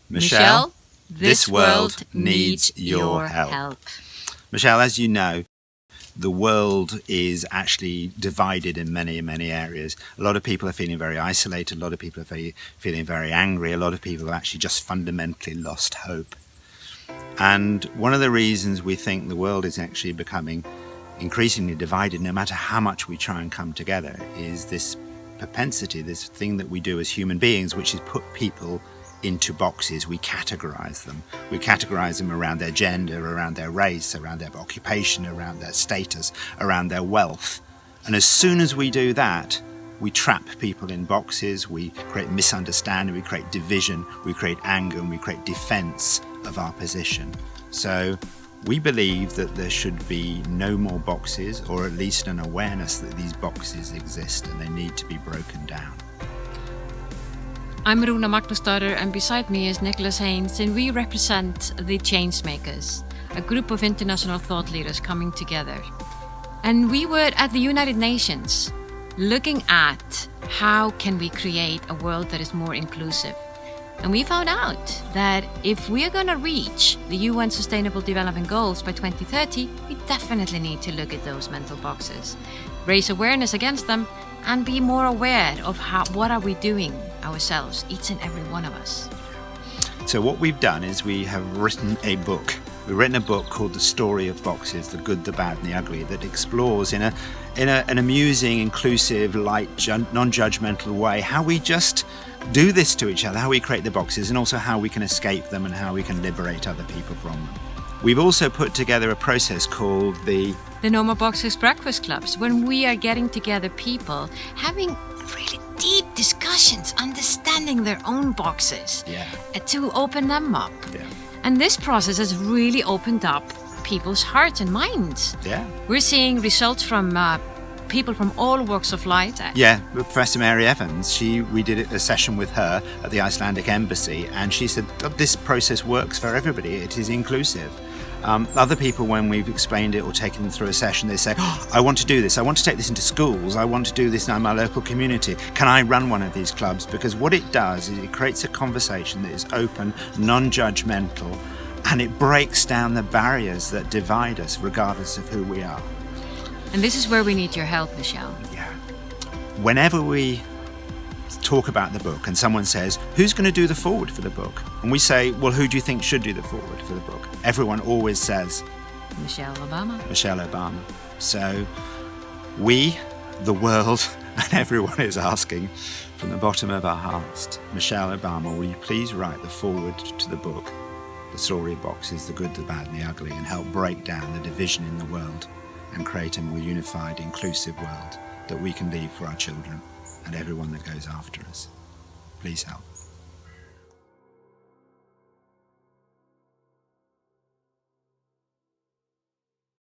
Michelle, this world needs your help. Michelle, as you know, the world is actually divided in many, many areas. A lot of people are feeling very isolated. A lot of people are feeling very angry. A lot of people have actually just fundamentally lost hope. And one of the reasons we think the world is actually becoming increasingly divided, no matter how much we try and come together, is this propensity, this thing that we do as human beings, which is put people into boxes. We categorize them. We categorize them around their gender, around their race, around their occupation, around their status, around their wealth. And as soon as we do that, we trap people in boxes, we create misunderstanding, we create division, we create anger, and we create defense of our position. So we believe that there should be no more boxes, or at least an awareness that these boxes exist and they need to be broken down. I'm Rúna Magnúsdóttir, and beside me is Haines, and we represent the Changemakers, a group of international thought leaders coming together. And we were at the United Nations looking at how can we create a world that is more inclusive. And we found out that if we're going to reach the UN Sustainable Development Goals by 2030, we definitely need to look at those mental boxes, raise awareness against them, and be more aware of what are we doing ourselves, each and every one of us. So what we've done is we have written a book. We've written a book called The Story of Boxes, The Good, the Bad and the Ugly, that explores in an amusing, inclusive, light, non-judgmental way how we just do this to each other, how we create the boxes, and also how we can escape them and how we can liberate other people from them. We've also put together a process called the No More Boxes Breakfast Clubs, when we are getting together people, having really deep discussions, understanding their own boxes, to open them up. And this process has really opened up people's hearts and minds. We're seeing results from people from all walks of life. Professor Mary Evans, we did a session with her at the Icelandic Embassy, and she said this process works for everybody. It is inclusive. Other people, when we've explained it or taken them through a session, they say, I want to do this. I want to take this into schools. I want to do this in my local community. Can I run one of these clubs? Because what it does is it creates a conversation that is open, non-judgmental, and it breaks down the barriers that divide us regardless of who we are. And this is where we need your help, Michelle. Whenever we talk about the book and someone says, who's going to do the forward for the book? And we say, well, who do you think should do the forward for the book? Everyone always says Michelle Obama. Michelle Obama. So we, the world, and everyone is asking from the bottom of our hearts, Michelle Obama, will you please write the forward to the book, The Story of Boxes, The Good, the Bad and the Ugly, and help break down the division in the world and create a more unified, inclusive world that we can leave for our children and everyone that goes after us. Please help.